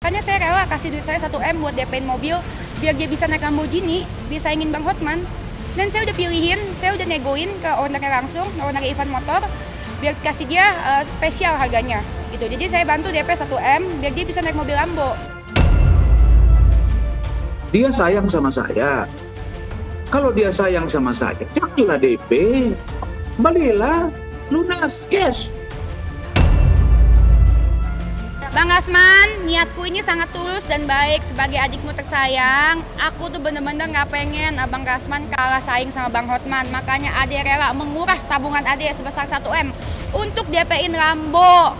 Makanya saya rela kasih duit saya 1 M buat DP-in mobil biar dia bisa naik Lamborghini, bisa ingin Bang Hotman. Dan saya udah pilihin, saya udah negoin ke ownernya langsung, owner Ivan Motor, biar kasih dia spesial harganya gitu. Jadi saya bantu DP 1 M biar dia bisa naik mobil Lambo. Dia sayang sama saya. Kalau dia sayang sama saya, janganlah DP. Balilah, lunas, cash. Bang Rasman, niatku ini sangat tulus dan baik sebagai adikmu tersayang. Aku tuh bener-bener gak pengen Abang Rasman kalah saing sama Bang Hotman. Makanya Ade rela menguras tabungan Ade sebesar 1 M untuk DP-in Lambo.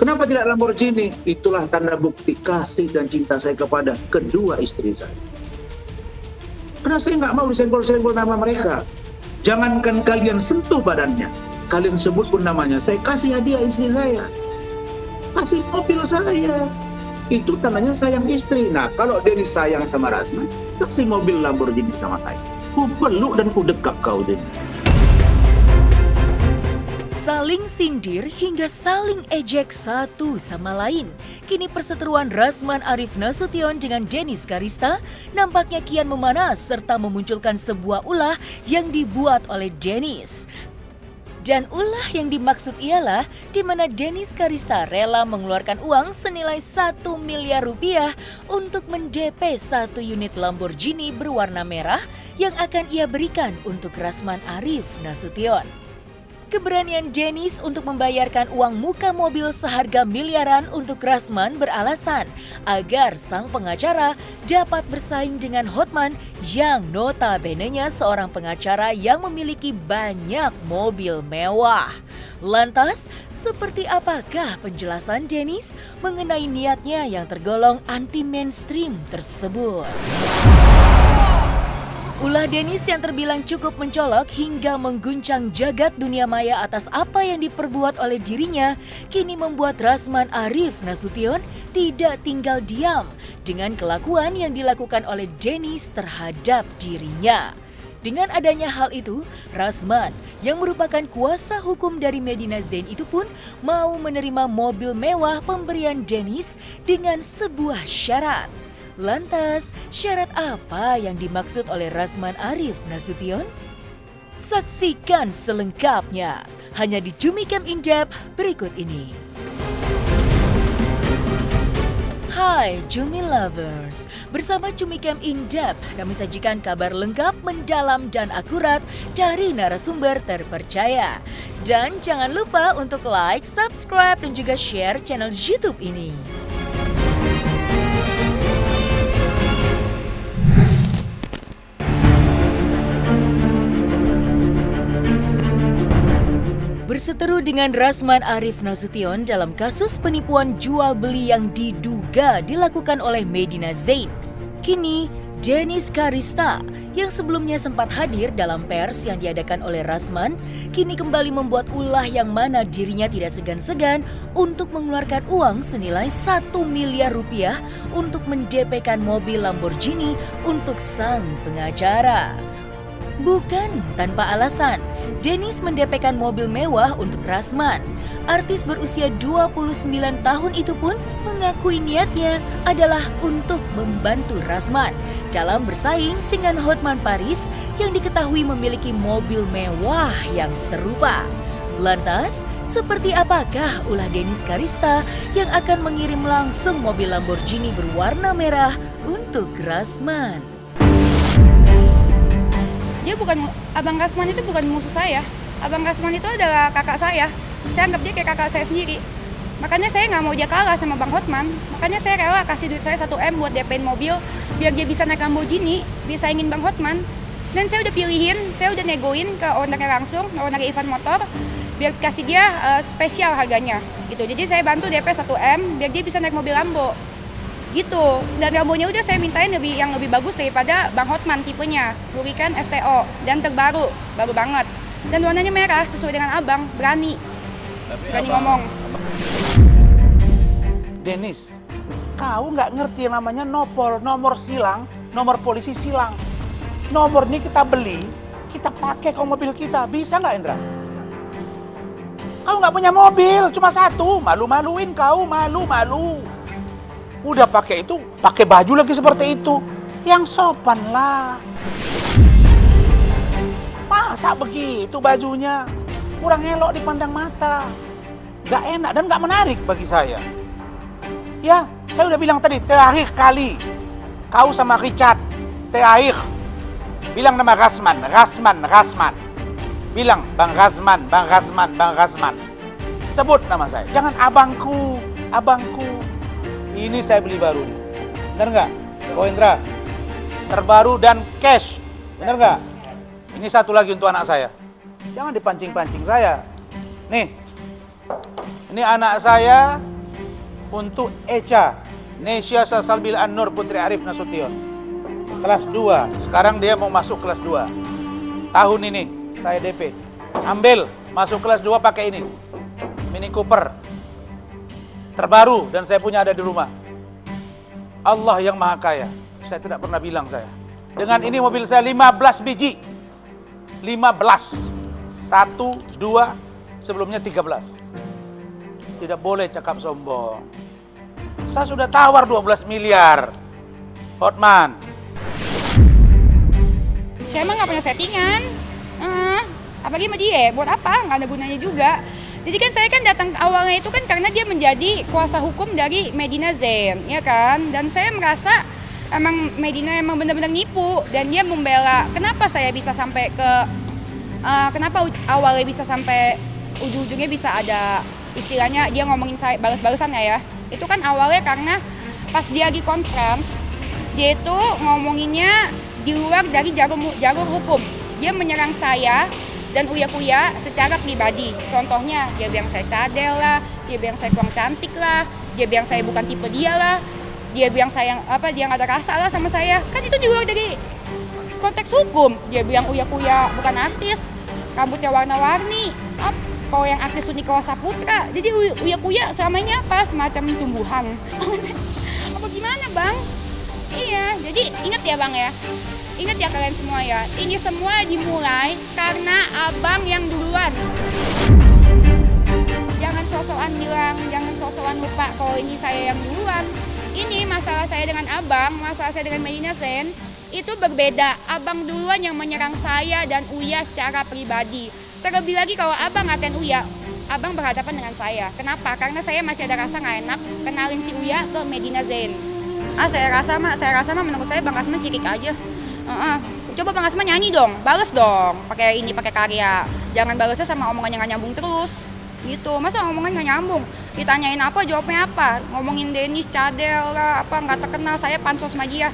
Kenapa tidak Lamborghini? Itulah tanda bukti kasih dan cinta saya kepada kedua istri saya. Karena saya nggak mau disenggol-senggol nama mereka. Jangankan kalian sentuh badannya, kalian sebut pun namanya, saya kasih hadiah istri saya. Kasih mobil saya. Itu tandanya sayang istri. Nah, kalau Dennis sayang sama Rasman, kasih mobil Lamborghini sama saya. Ku peluk dan ku dekap kau, Dennis. Saling sindir hingga saling ejek satu sama lain. Kini perseteruan Rasman Arif Nasution dengan Dennis Karista nampaknya kian memanas serta memunculkan sebuah ulah yang dibuat oleh Dennis. Dan ulah yang dimaksud ialah di mana Dennis Karista rela mengeluarkan uang senilai 1 miliar rupiah untuk mendp 1 unit Lamborghini berwarna merah yang akan ia berikan untuk Rasman Arif Nasution. Keberanian Dennis untuk membayarkan uang muka mobil seharga miliaran untuk Rasman beralasan agar sang pengacara dapat bersaing dengan Hotman yang notabene-nya seorang pengacara yang memiliki banyak mobil mewah. Lantas, seperti apakah penjelasan Dennis mengenai niatnya yang tergolong anti-mainstream tersebut? Ulah Dennis yang terbilang cukup mencolok hingga mengguncang jagat dunia maya atas apa yang diperbuat oleh dirinya, kini membuat Rasman Arif Nasution tidak tinggal diam dengan kelakuan yang dilakukan oleh Dennis terhadap dirinya. Dengan adanya hal itu, Rasman yang merupakan kuasa hukum dari Medina Zain itu pun mau menerima mobil mewah pemberian Dennis dengan sebuah syarat. Lantas, syarat apa yang dimaksud oleh Rasman Arif Nasution? Saksikan selengkapnya hanya di Cumicam In-Depth berikut ini. Hai Cumi Lovers, bersama Cumicam In-Depth kami sajikan kabar lengkap, mendalam dan akurat dari narasumber terpercaya. Dan jangan lupa untuk like, subscribe dan juga share channel YouTube ini. Berseteru dengan Rasman Arif Nasution dalam kasus penipuan jual beli yang diduga dilakukan oleh Medina Zain. Kini, Dennis Karista yang sebelumnya sempat hadir dalam pers yang diadakan oleh Rasman, kini kembali membuat ulah yang mana dirinya tidak segan-segan untuk mengeluarkan uang senilai 1 miliar rupiah untuk mendp-kan mobil Lamborghini untuk sang pengacara. Bukan tanpa alasan, Dennis mendp-kan mobil mewah untuk Rasman. Artis berusia 29 tahun itu pun mengakui niatnya adalah untuk membantu Rasman dalam bersaing dengan Hotman Paris yang diketahui memiliki mobil mewah yang serupa. Lantas, seperti apakah ulah Dennis Karista yang akan mengirim langsung mobil Lamborghini berwarna merah untuk Rasman? Abang Rasman itu bukan musuh saya. Abang Rasman itu adalah kakak saya. Saya anggap dia kayak kakak saya sendiri. Makanya saya nggak mau dia kalah sama Bang Hotman. Makanya saya rela kasih duit saya 1 M buat DP-in mobil biar dia bisa naik Lamborghini, bisa ingin Bang Hotman. Dan saya udah pilihin, saya udah negoin ke ownernya langsung, owner Ivan Motor, biar kasih dia spesial harganya gitu. Jadi saya bantu DP 1 M biar dia bisa naik mobil Lambo. Gitu. Dan Lambonya udah saya mintain yang lebih bagus daripada Bang Hotman tipenya, Huracan STO dan terbaru, baru banget. Dan warnanya merah sesuai dengan abang, berani ngomong. Dennis, kau nggak ngerti yang namanya nopol, nomor silang, nomor polisi silang. Nomor ini kita beli, kita pakai ke mobil kita, bisa nggak Indra? Kau nggak punya mobil, cuma satu. Malu-maluin kau, malu-malu. Udah pakai itu, pakai baju lagi seperti itu. Yang sopan lah. Masa begitu bajunya? Kurang elok dipandang mata. Gak enak dan gak menarik bagi saya. Ya, saya udah bilang tadi, terakhir kali. Kau sama Richard, terakhir. Bilang nama Rasman. Bilang, Bang Rasman. Sebut nama saya. Jangan abangku. Ini saya beli baru nih. Bener nggak? Ko Indra. Terbaru dan cash. Bener nggak? Ini satu lagi untuk anak saya. Jangan dipancing-pancing saya. Nih. Ini anak saya untuk Echa. Nesya Sasalbil An-Nur Putri Arif Nasution. Kelas 2. Sekarang dia mau masuk kelas 2. Tahun ini saya DP. Ambil, masuk kelas 2 pakai ini. Mini Cooper. Terbaru dan saya punya ada di rumah. Allah yang Maha Kaya. Saya tidak pernah bilang saya. Dengan ini mobil saya 15 biji. 15. 1, 2, sebelumnya 13. Tidak boleh cakap sombong. Saya sudah tawar 12 miliar. Hotman. Saya emang nggak punya settingan. Apalagi sama dia, buat apa? Nggak ada gunanya juga. Jadi kan saya kan datang awalnya itu kan karena dia menjadi kuasa hukum dari Medina Zain, ya kan? Dan saya merasa emang Medina emang benar-benar nipu dan dia membela. Kenapa saya bisa sampai ke kenapa awalnya bisa sampai ujung-ujungnya bisa ada istilahnya dia ngomongin saya balas-balasan ya? Itu kan awalnya karena pas dia di conference dia itu ngomonginnya di luar dari jalur hukum. Dia menyerang saya dan Uya secara pribadi. Contohnya, dia bilang saya cadel lah, dia bilang saya kurang cantik lah, dia bilang saya bukan tipe dia lah, dia bilang saya dia nggak ada rasa lah sama saya. Kan itu di luar dari konteks hukum. Dia bilang Uya bukan artis, rambutnya warna-warni. Kalau yang artis itu Nikola Saputra, jadi Uya selamanya apa? Semacam tumbuhan. Apa gimana bang? Iya, jadi ingat ya bang ya. Ingat ya kalian semua ya, ini semua dimulai karena abang yang duluan. Jangan sosokan lupa kalau ini saya yang duluan. Ini masalah saya dengan abang, masalah saya dengan Medina Zain, itu berbeda. Abang duluan yang menyerang saya dan Uya secara pribadi. Terlebih lagi kalau abang ngatain Uya, abang berhadapan dengan saya. Kenapa? Karena saya masih ada rasa nggak enak kenalin si Uya ke Medina Zain. Saya rasa mah menurut saya Bang Rasman sirik aja. Coba Bang Asma nyanyi dong, bales dong, pakai karya. Jangan balesnya sama omongan yang nggak nyambung terus, gitu. Masa omongan nggak nyambung? Ditanyain apa, jawabnya apa? Ngomongin Dennis, cadel lah, apa nggak terkenal, saya pansos sama dia.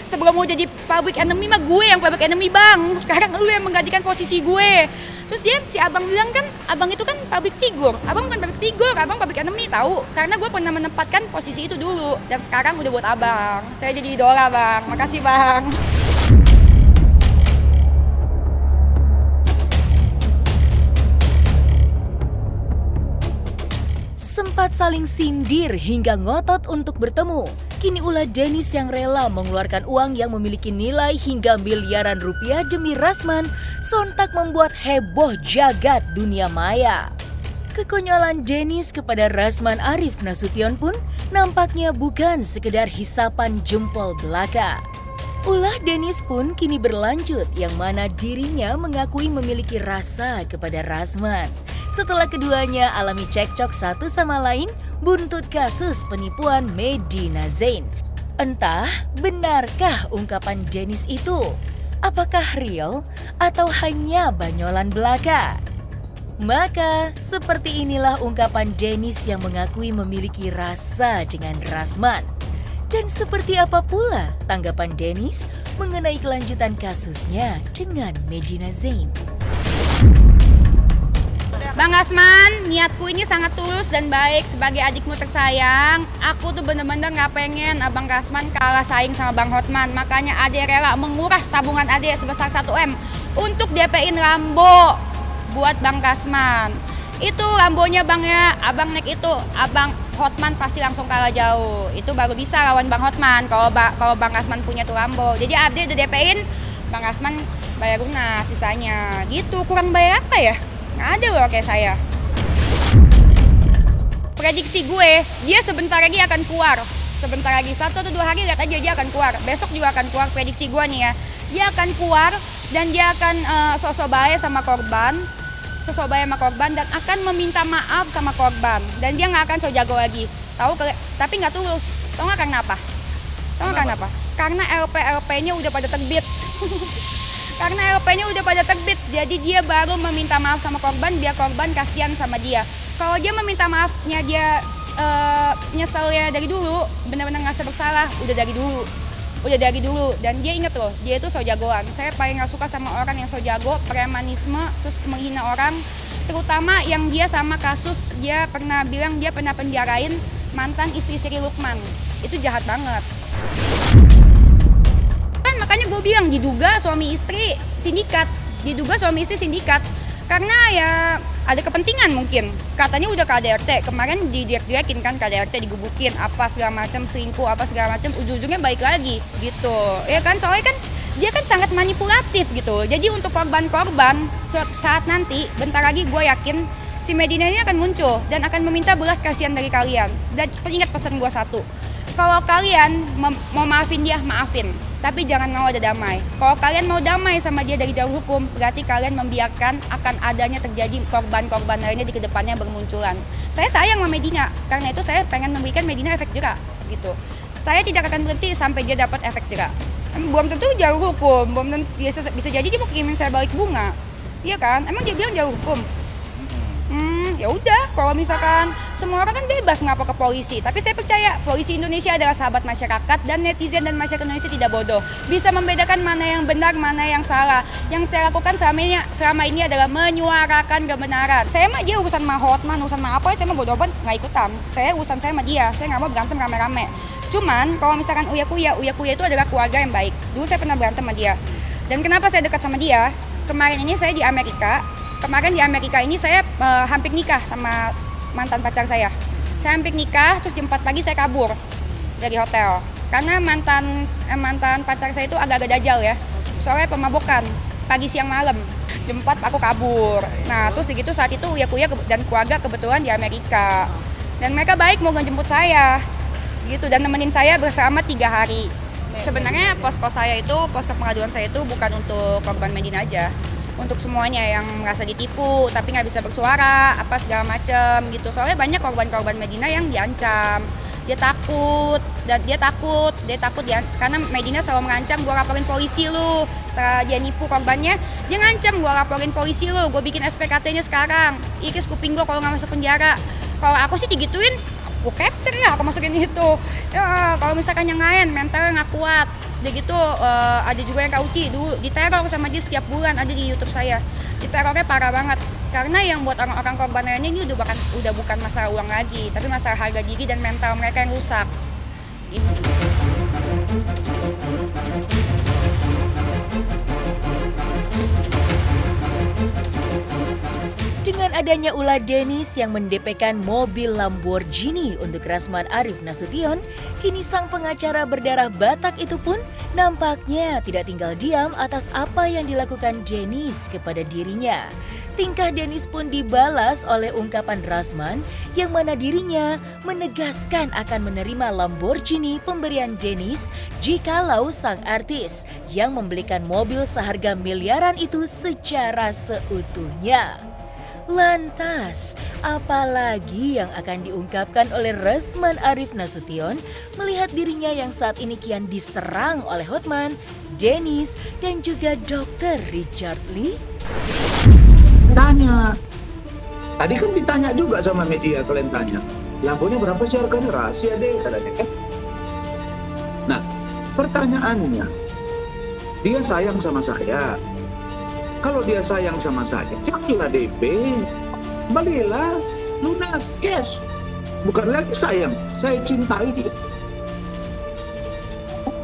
Sebelum mau jadi public enemy mah gue yang public enemy bang. Sekarang lu yang menggantikan posisi gue. Terus si abang bilang kan, abang itu kan public figure. Abang bukan public figure, abang public enemy tahu. Karena gue pernah menempatkan posisi itu dulu. Dan sekarang udah buat abang. Saya jadi idola bang, makasih bang. Sempat saling sindir hingga ngotot untuk bertemu. Kini ulah Dennis yang rela mengeluarkan uang yang memiliki nilai hingga miliaran rupiah demi Rasman sontak membuat heboh jagat dunia maya. Kekonyolan Dennis kepada Rasman Arif Nasution pun nampaknya bukan sekedar hisapan jempol belaka. Ulah Dennis pun kini berlanjut yang mana dirinya mengakui memiliki rasa kepada Rasman. Setelah keduanya alami cekcok satu sama lain buntut kasus penipuan Medina Zain. Entah benarkah ungkapan Dennis itu? Apakah real atau hanya banyolan belaka? Maka seperti inilah ungkapan Dennis yang mengakui memiliki rasa dengan Rasman. Dan seperti apa pula tanggapan Dennis mengenai kelanjutan kasusnya dengan Medina Zain? Bang Rasman, niatku ini sangat tulus dan baik sebagai adikmu tersayang. Aku tuh bener-bener gak pengen Abang Rasman kalah saing sama Bang Hotman. Makanya Ade rela menguras tabungan Ade sebesar 1M untuk DP-in Lambo buat Bang Rasman. Itu Lambonya Bang ya, Abang naik itu, Abang Hotman pasti langsung kalah jauh. Itu baru bisa lawan Bang Hotman kalau Bang Rasman punya tuh Lambo. Jadi Ade udah DP-in, Bang Rasman bayar lunas sisanya. Gitu, kurang bayar apa ya? Nggak ada loh kayak saya. prediksi gue, dia sebentar lagi akan keluar. Sebentar lagi, 1 atau 2 hari lihat aja dia akan keluar. Besok juga akan keluar, prediksi gue nih ya. Dia akan keluar dan dia akan sok-sok baik sama korban. Sok-sok baik sama korban dan akan meminta maaf sama korban. Dan dia nggak akan sok jago lagi. Tapi nggak tulus. Tahu nggak kenapa? Karena LP-LP-nya udah pada terbit. Karena LP-nya udah pada terbit, jadi dia baru meminta maaf sama korban biar korban kasihan sama dia. Kalau dia meminta maafnya dia nyeselnya dari dulu, benar-benar ngerasa bersalah, udah dari dulu. Dan dia inget loh, dia itu so jagoan. Saya paling nggak suka sama orang yang so jago, premanisme, terus menghina orang. Terutama yang dia sama kasus, dia pernah bilang dia pernah penjarain mantan istri Sri Lukman. Itu jahat banget. Kan makanya gue bilang diduga suami istri sindikat. Karena ya ada kepentingan mungkin. Katanya udah KDRT, kemarin didirect-directin kan KDRT, digubukin apa segala macam, selingkuh apa segala macam, ujung-ujungnya baik lagi gitu. Ya kan, soalnya kan dia kan sangat manipulatif gitu. Jadi untuk korban-korban saat nanti bentar lagi gue yakin si Medina ini akan muncul dan akan meminta belas kasihan dari kalian. Dan ingat pesan gue satu, kalau kalian mau maafin dia, maafin. Tapi jangan mau ada damai. Kalau kalian mau damai sama dia dari jalur hukum, berarti kalian membiarkan akan adanya terjadi korban-korban lainnya di kedepannya bermunculan. Saya sayang sama Medina, karena itu saya pengen memberikan Medina efek jerak gitu. Saya tidak akan berhenti sampai dia dapat efek jerak. Belum tentu jalur hukum, belum tentu, bisa jadi dia mau kirimin saya balik bunga. Iya kan? Emang dia bilang jalur hukum? Ya udah, kalau misalkan semua orang kan bebas ngapa ke polisi, tapi saya percaya polisi Indonesia adalah sahabat masyarakat dan netizen dan masyarakat Indonesia tidak bodoh, bisa membedakan mana yang benar, mana yang salah. Yang saya lakukan selama ini adalah menyuarakan kebenaran. Saya mah dia urusan sama Hotman, urusan sama apa, saya mah bodoh banget nggak ikutan. Saya urusan saya sama dia, saya nggak mau berantem rame-rame. Cuman kalau misalkan Uya Kuya itu adalah keluarga yang baik. Dulu saya pernah berantem sama dia. Dan kenapa saya dekat sama dia? Kemarin ini saya di Amerika. Kemarin di Amerika ini saya hampir nikah sama mantan pacar saya. Saya hampir nikah, terus jam 4 pagi saya kabur dari hotel. Karena mantan pacar saya itu agak-agak dajal ya. Soalnya pemabokan, pagi siang malam. Jam 4 aku kabur. Nah terus begitu saat itu Uya Kuya dan keluarga kebetulan di Amerika. Dan mereka baik mau ngejemput saya. Gitu, dan nemenin saya bersama 3 hari. Sebenarnya posko pengaduan saya itu bukan untuk korban Medina aja. Untuk semuanya yang merasa ditipu tapi nggak bisa bersuara apa segala macem gitu. Soalnya banyak korban-korban Medina yang diancam, dia takut karena Medina selalu mengancam, gue laporin polisi lu. Setelah dia nipu korbannya, dia ngancam, gue laporin polisi lu, gue bikin SPKT-nya sekarang, ikis kuping gue kalau nggak masuk penjara. Kalau aku sih digituin, aku capture ya, aku masukin itu. Ya, kalau misalkan yang lain mentalnya nggak kuat, udah gitu ada juga yang Kauci dulu diteror sama dia setiap bulan, ada di YouTube saya. Diterornya parah banget. Karena yang buat orang-orang korban lainnya ini udah bukan masalah uang lagi, tapi masalah harga diri dan mental mereka yang rusak. Gitu. Dengan adanya ulah Dennis yang mendepekan mobil Lamborghini untuk Rasman Arif Nasution, kini sang pengacara berdarah Batak itu pun nampaknya tidak tinggal diam atas apa yang dilakukan Dennis kepada dirinya. Tingkah Dennis pun dibalas oleh ungkapan Rasman yang mana dirinya menegaskan akan menerima Lamborghini pemberian Dennis jikalau sang artis yang membelikan mobil seharga miliaran itu secara seutuhnya. Lantas, apalagi yang akan diungkapkan oleh Rasman Arif Nasution melihat dirinya yang saat ini kian diserang oleh Hotman, Dennis, dan juga Dr. Richard Lee? Tanya. Tadi kan ditanya juga sama media, kalian tanya. Lampunya berapa sih harganya? Rahasia deh, katanya kan. Nah, pertanyaannya, dia sayang sama saya. Kalau dia sayang sama saya, ceklah DP, balilah, lunas, cash. Bukan lagi sayang, saya cintai dia.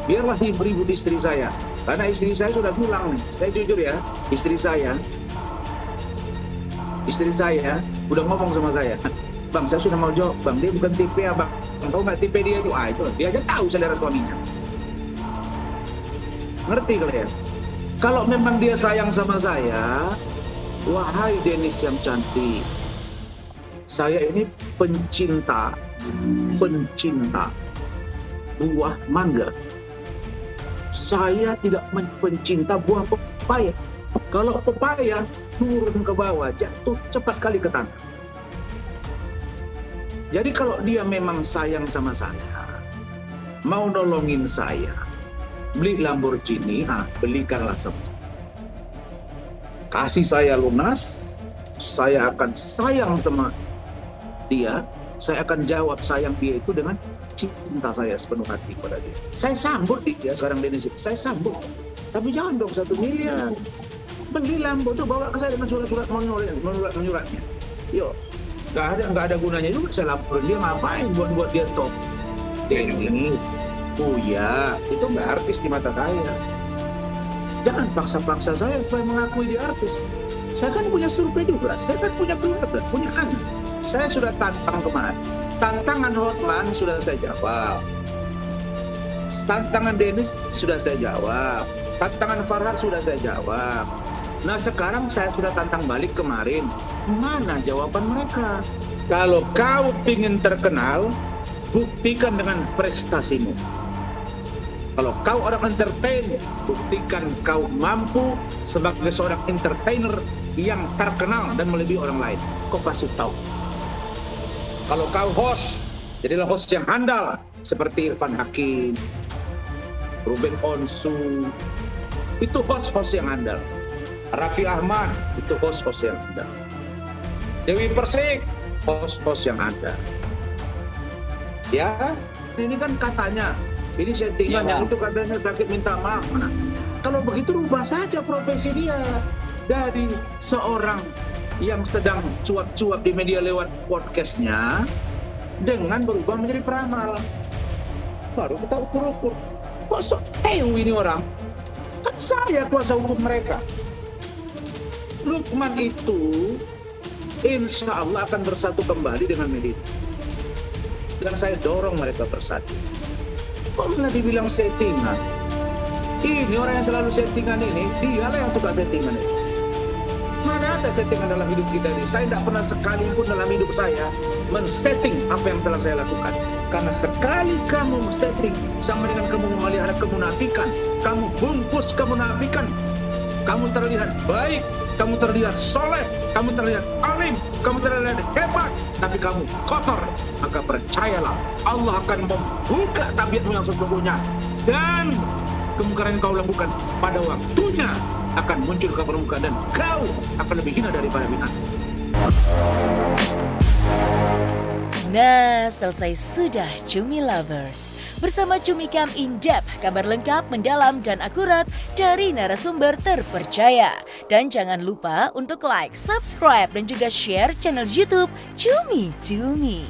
Biarlah ribut istri saya, karena istri saya sudah bilang nih, saya jujur ya, istri saya udah ngomong sama saya, bang saya sudah mau jawab, bang dia bukan tipe ya bang, tahu nggak tipe dia itu, itu dia aja tahu saudara suaminya. Ngerti kalian? Kalau memang dia sayang sama saya, wahai Dennis yang cantik, Saya ini pencinta buah mangga. Saya tidak pencinta buah pepaya. Kalau pepaya turun ke bawah, jatuh cepat kali ke tanah. Jadi kalau dia memang sayang sama saya, mau nolongin saya, beli Lamborghini, belikanlah sama saya. Kasih saya lunas, saya akan sayang sama dia, saya akan jawab sayang dia itu dengan cinta saya sepenuh hati pada dia. Saya sambut dia sekarang di Indonesia, saya sambut. Tapi jangan dong 1 miliar. Beli Lambo tuh bawa ke saya dengan surat-surat menyuratnya. Yo, nggak ada gunanya juga saya laporin dia, ngapain buat dia top. Denis, Buya, itu nggak artis di mata saya. Jangan paksa-paksa saya supaya mengakui dia artis. Saya kan punya survei juga, saya kan punya keluarga, punya anak. Saya sudah tantang kemarin. Tantangan Hotman sudah saya jawab. Tantangan Dennis sudah saya jawab. Tantangan Farhad sudah saya jawab. Nah sekarang saya sudah tantang balik kemarin. Mana jawaban mereka? Kalau kau ingin terkenal, buktikan dengan prestasimu. Kalau kau orang entertain, buktikan kau mampu sebagai seorang entertainer yang terkenal dan melebihi orang lain. Kau pasti tahu. Kalau kau host, jadilah host yang handal seperti Irfan Hakim, Ruben Onsu, itu host-host yang handal. Raffi Ahmad, itu host-host yang handal. Dewi Persik, host-host yang handal. Ya, ini kan katanya, ini settingan yang itu katanya sakit minta maaf. Nah, kalau begitu rubah saja profesi dia dari seorang yang sedang cuap-cuap di media lewat podcastnya dengan berubah menjadi peramal. Baru kita ukur-ukur. Kok sok tahu ini orang? Kan saya kuasa hukum mereka. Lukman itu insya Allah akan bersatu kembali dengan media. Dan saya dorong mereka bersatu. Kok malah dibilang settingan? Ini orang yang selalu settingan ini, dialah yang suka settingan ini. Mana ada settingan dalam hidup kita ini? Saya tidak pernah sekalipun dalam hidup saya men-setting apa yang telah saya lakukan. Karena sekali kamu setting sama dengan kamu memelihara kemunafikan, kamu bungkus kemunafikan, kamu terlihat baik, kamu terlihat soleh, kamu terlihat alim, kamu terlihat hebat, tapi kamu kotor, maka percayalah Allah akan membuka tabiatmu yang sesungguhnya, dan kemungkaran yang kau lakukan pada waktunya akan muncul ke permukaan dan kau akan lebih hina daripada binatang. Nah, selesai sudah Cumi Lovers. Bersama Cumi Cam In Depth, kabar lengkap, mendalam, dan akurat dari narasumber terpercaya. Dan jangan lupa untuk like, subscribe, dan juga share channel YouTube Cumi Cumi.